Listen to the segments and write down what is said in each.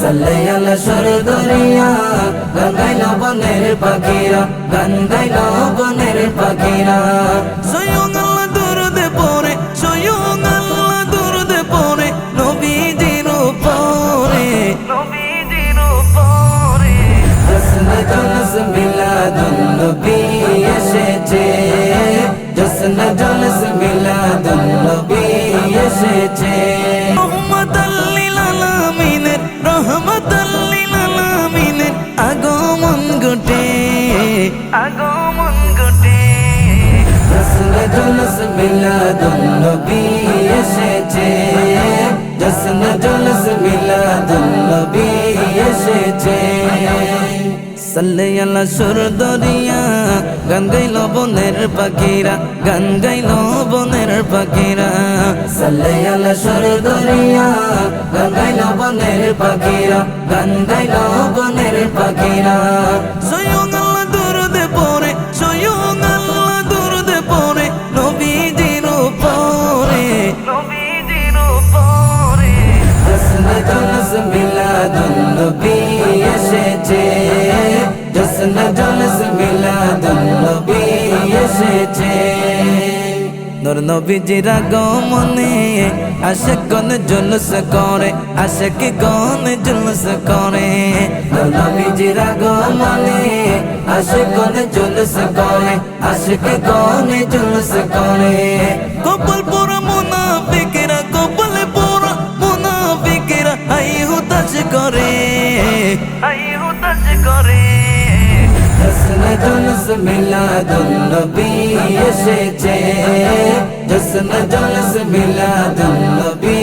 সাল্লে আলা সরদরিয়া গান গাইলো বনের পাখিরা গান গাইলো বনের পাখিরা স্বয়ং আল্লাহ দরুদে পড়ে স্বয়ং আল্লাহ দরুদে পড়ে নবীজির উপরে নবীজির উপরে জশ্ন জলস মিলাদুন নবী এসেছে জশ্ন জলস মিলাদুন নবী এসেছে রহমাতাল লিল আলামিনের রহমাতাল লিল আলামিনের আগমন ঘটে আগমন ঘটে জশ্ন জলস মিলাদুন নবী এসেছে জশ্ন জলস মিলাদুন নবী এসেছে সাল্লে আলা সরদরিয়া গান গাইলো বনের পাখিরা গান গাইলো বনের পাখিরা সাল্লে আলা সরদরিয়া গান গাইলো বনের পাখিরা গান গাইলো বনের পাখিরা স্বয়ং আল্লাহ দরুদে পড়ে স্বয়ং আল্লাহ দরুদে পড়ে নবীজির উপরে নবীজির উপরে জশ্ন জলস মিলাদুন নবী এসেছে জশ্ন জলস মিলাদুন নবী এসেছে নূর নবীজির আগমনে আশিকগণ জুলুস করে আশিকগণ জুলুস করে নবীজির আগমনে আশিকগণ জুলুস করে আশিকগণ জুলুস করে কপাল পোড়া মুনাফিকেরা কপালে পোড়া মুনাফিকেরা আই হুতাশ করে আই হুতাশ করে জশ্ন জলস মিলাদুন নবী এসেছে জশ্ন জলস মিলাদুন নবী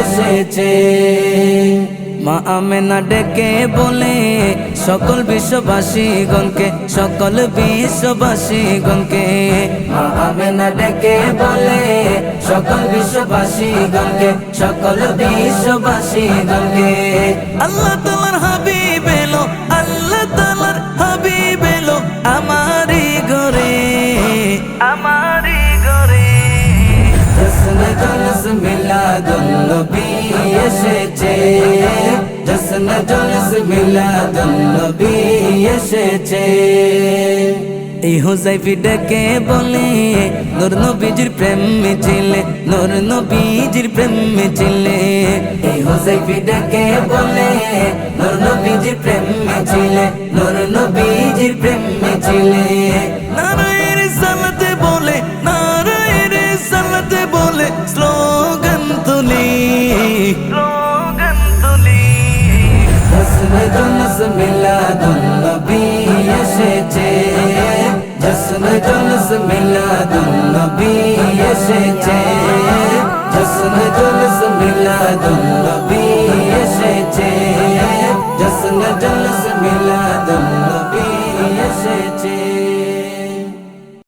এসেছে মা আমেনা ডেকে বলে সকল বিশ্ববাসীগণকে সকল বিশ্ববাসীগণকে মা আমেনা ডেকে বলে সকল বিশ্ববাসীগণকে সকল বিশ্ববাসীগণকে আল্লাহ তাআলার হাবিব এলো আল্লাহ তাআলার হাবিব এলো আমারি ঘরে আমারি ঘরে জশ্ন জলস মিলাদুন নবী এসেছে জশ্ন জলস মিলাদুন নবী এসেছে এই হুজাইফি ডেকে বলে নূর নবীজির প্রেম মিছিলে নূর নবীজির প্রেম মিছিলে এই হুজাইফি ডেকে বলে নূর নবীজির প্রেম মিছিলে নূর নবীজির প্রেম মিছিলে নারায়ের সালাতে বলে নারায়ের সালাতে বলে স্লোগান তুলি স্লোগান তুলি জশ্ন জলস মিলাদুন নবী এসেছে জশ্ন জলস মিলাদুন নবী এসেছে জশ্ন জলস মিলাদুন নবী এসেছে জশ্ন